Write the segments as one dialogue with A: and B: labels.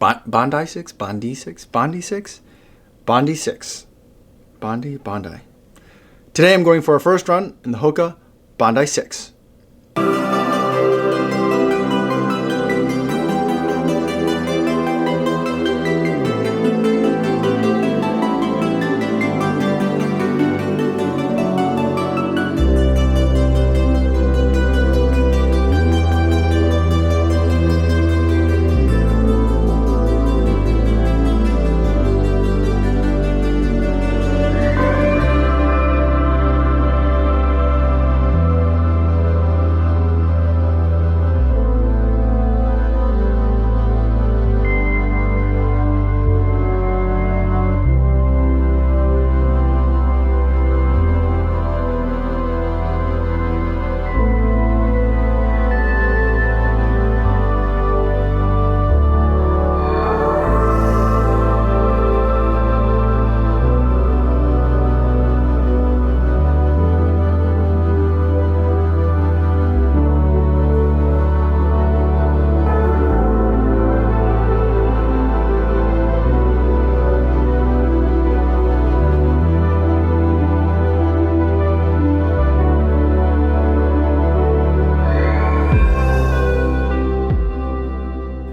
A: Bondi 6? Bondi 6? Bondi 6? Bondi 6. Bondi. Today I'm going for a first run in the Hoka Bondi 6.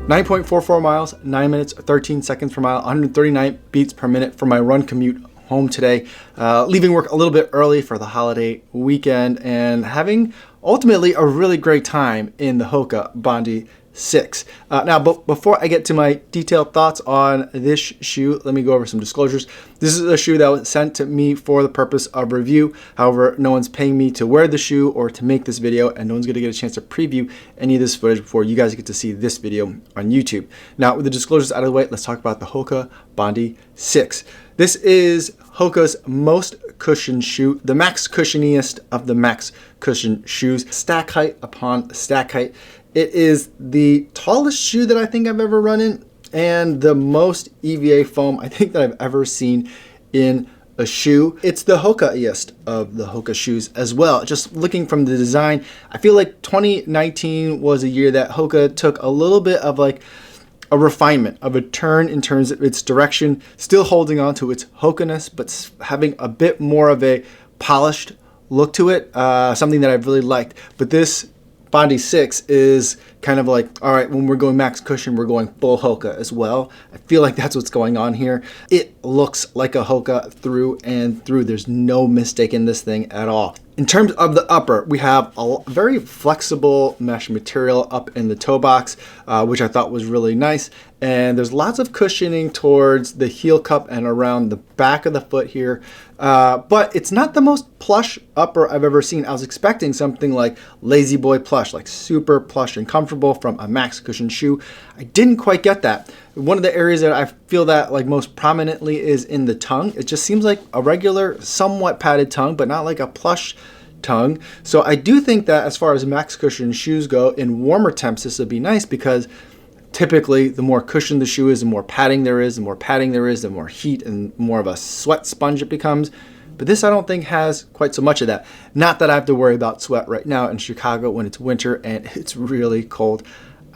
A: 9.44 miles, 9 minutes, 13 seconds per mile, 139 beats per minute for my run commute home today. Leaving work a little bit early for the holiday weekend and having ultimately a really great time in the Hoka Bondi 6. But before I get to my detailed thoughts on this shoe, let me go over some disclosures. This is a shoe that was sent to me for the purpose of review. However, no one's paying me to wear the shoe or to make this video, and no one's going to get a chance to preview any of this footage before you guys get to see this video on YouTube. Now, with the disclosures out of the way, let's talk about the Hoka Bondi 6. This is Hoka's most cushioned shoe, the max cushioniest of the max cushion shoes, stack height upon stack height. It is the tallest shoe that I think I've ever run in and the most EVA foam I think that I've ever seen in a shoe. It's the Hoka-iest of the Hoka shoes as well. Just looking from the design, I feel like 2019 was a year that Hoka took a little bit of like a refinement, of a turn in terms of its direction, still holding on to its Hoka-ness, but having a bit more of a polished look to it, something that I've really liked. But this Bondi 6 is kind of like, all right, when we're going max cushion, we're going full Hoka as well. I feel like that's what's going on here. It looks like a Hoka through and through. There's no mistaking this thing at all. In terms of the upper, we have a very flexible mesh material up in the toe box, which I thought was really nice. And there's lots of cushioning towards the heel cup and around the back of the foot here. But it's not the most plush upper I've ever seen. I was expecting something like Lazy Boy plush, like super plush and comfortable from a max cushion shoe. I didn't quite get that. One of the areas that I feel that like most prominently is in the tongue. It just seems like a regular, somewhat padded tongue, but not like a plush tongue. So I do think that as far as max cushion shoes go, in warmer temps, this would be nice because typically the more cushioned the shoe is, the more padding there is, the more heat and more of a sweat sponge it becomes. But this I don't think has quite so much of that. Not that I have to worry about sweat right now in Chicago when it's winter and it's really cold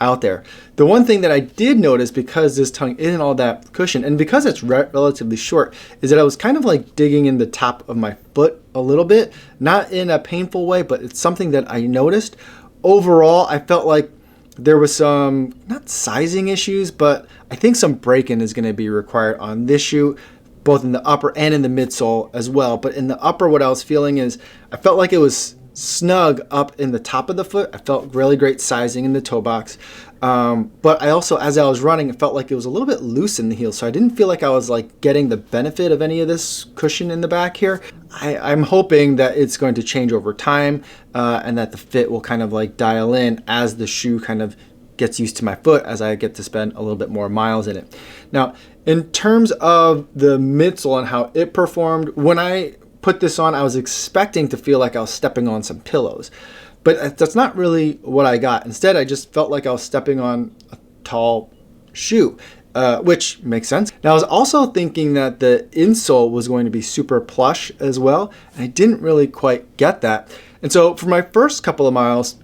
A: out there. The one thing that I did notice, because this tongue isn't all that cushioned and because it's relatively short, is that I was kind of like digging in the top of my foot a little bit, not in a painful way, but it's something that I noticed. Overall, I felt like there was some, not sizing issues, but I think some break-in is going to be required on this shoe, both in the upper and in the midsole as well. But in the upper, what I was feeling is I felt like it was snug up in the top of the foot. I felt really great sizing in the toe box. But I also, as I was running, it felt like it was a little bit loose in the heel. So I didn't feel like I was like getting the benefit of any of this cushion in the back here. I'm hoping that it's going to change over time and that the fit will kind of like dial in as the shoe kind of gets used to my foot as I get to spend a little bit more miles in it. Now, in terms of the midsole and how it performed, when I put this on, I was expecting to feel like I was stepping on some pillows, but that's not really what I got. Instead, I just felt like I was stepping on a tall shoe, which makes sense. Now, I was also thinking that the insole was going to be super plush as well, and I didn't really quite get that. And so for my first couple of miles,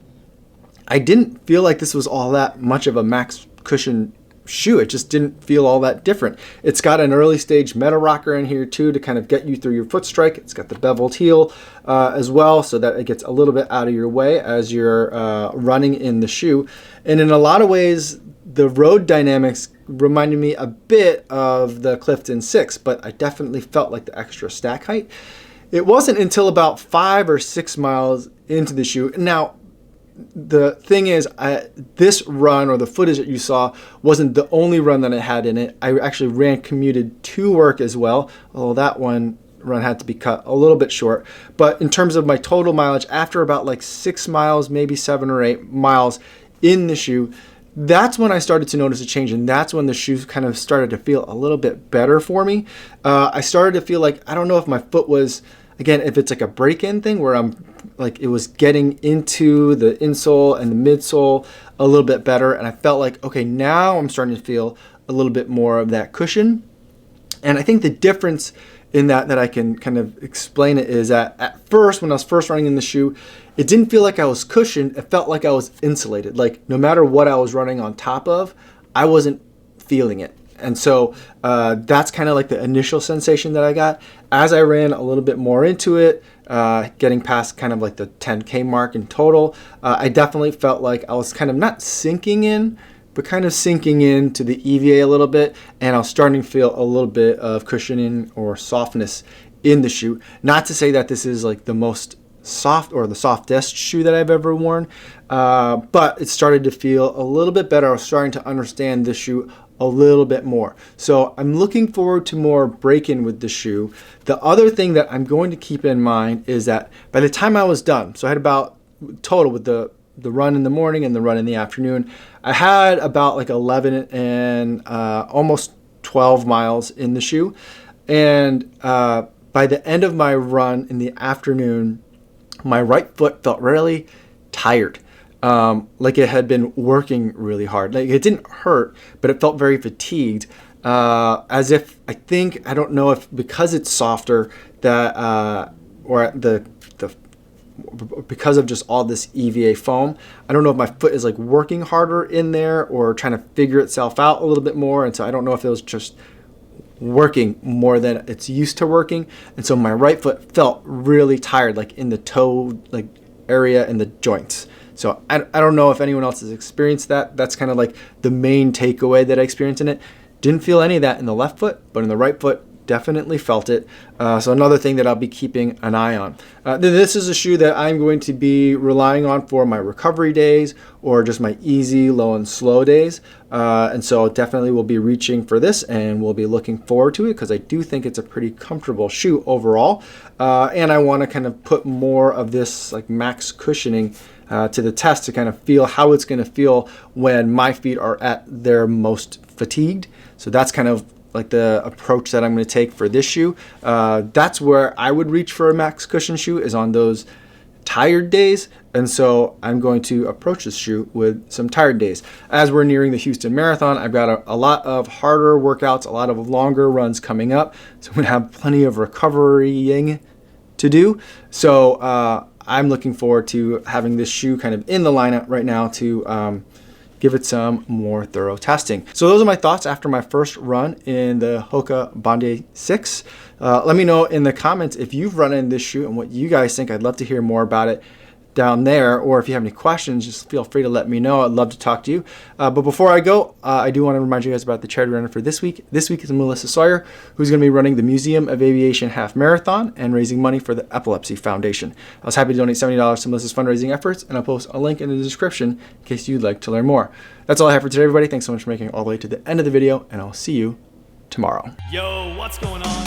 A: I didn't feel like this was all that much of a max cushion shoe. It just didn't feel all that different. It's got an early stage meta rocker in here too to kind of get you through your foot strike. It's got the beveled heel as well, so that it gets a little bit out of your way as you're running in the shoe. And in a lot of ways, the road dynamics reminded me a bit of the Clifton 6, but I definitely felt like the extra stack height. It wasn't until about 5 or 6 miles into the shoe. Now, the thing is, this run, or the footage that you saw, wasn't the only run that I had in it. I actually commuted to work as well, although that one run had to be cut a little bit short. But in terms of my total mileage, after about like 6 miles, maybe 7 or 8 miles in the shoe, that's when I started to notice a change, and that's when the shoes kind of started to feel a little bit better for me. I started to feel like, I don't know if my foot was, again, if it's like a break-in thing where I'm like, it was getting into the insole and the midsole a little bit better, and I felt like, okay, now I'm starting to feel a little bit more of that cushion. And I think the difference in that I can kind of explain it is that at first, when I was first running in the shoe, it didn't feel like I was cushioned. It felt like I was insulated. Like no matter what I was running on top of, I wasn't feeling it. And so that's kind of like the initial sensation that I got. As I ran a little bit more into it, getting past kind of like the 10K mark in total, I definitely felt like I was kind of not sinking in, but kind of sinking into the EVA a little bit, and I was starting to feel a little bit of cushioning or softness in the shoe. Not to say that this is like the most soft or the softest shoe that I've ever worn, but it started to feel a little bit better. I was starting to understand this shoe a little bit more. So I'm looking forward to more break-in with the shoe. The other thing that I'm going to keep in mind is that by the time I was done, so I had about total with the run in the morning and the run in the afternoon, I had about like 11 and almost 12 miles in the shoe. And by the end of my run in the afternoon, my right foot felt really tired. Like it had been working really hard. Like it didn't hurt, but it felt very fatigued. As if, I don't know if because it's softer that, or because of just all this EVA foam, I don't know if my foot is like working harder in there or trying to figure itself out a little bit more. And so I don't know if it was just working more than it's used to working. And so my right foot felt really tired, like in the toe like area and the joints. So I don't know if anyone else has experienced that. That's kind of like the main takeaway that I experienced in it. Didn't feel any of that in the left foot, but in the right foot, definitely felt it. So another thing that I'll be keeping an eye on. This is a shoe that I'm going to be relying on for my recovery days or just my easy, low, and slow days. And so definitely will be reaching for this, and we'll be looking forward to it because I do think it's a pretty comfortable shoe overall. And I want to kind of put more of this like max cushioning to the test to kind of feel how it's going to feel when my feet are at their most fatigued. So that's kind of like the approach that I'm going to take for this shoe. That's where I would reach for a max cushion shoe, is on those tired days. And so I'm going to approach this shoe with some tired days. As we're nearing the Houston Marathon, I've got a lot of harder workouts, a lot of longer runs coming up. So I'm going to have plenty of recoverying to do. So I'm looking forward to having this shoe kind of in the lineup right now to give it some more thorough testing. So those are my thoughts after my first run in the Hoka Bondi 6. Let me know in the comments if you've run in this shoe and what you guys think. I'd love to hear more about it down there, or if you have any questions, just feel free to let me know. I'd love to talk to you. But before I go, I do want to remind you guys about the charity runner for this week. This week is Melissa Sawyer, who's going to be running the Museum of Aviation Half Marathon and raising money for the Epilepsy Foundation. I was happy to donate $70 to Melissa's fundraising efforts, and I'll post a link in the description in case you'd like to learn more. That's all I have for today, everybody. Thanks so much for making it all the way to the end of the video, and I'll see you tomorrow.
B: Yo, what's going on?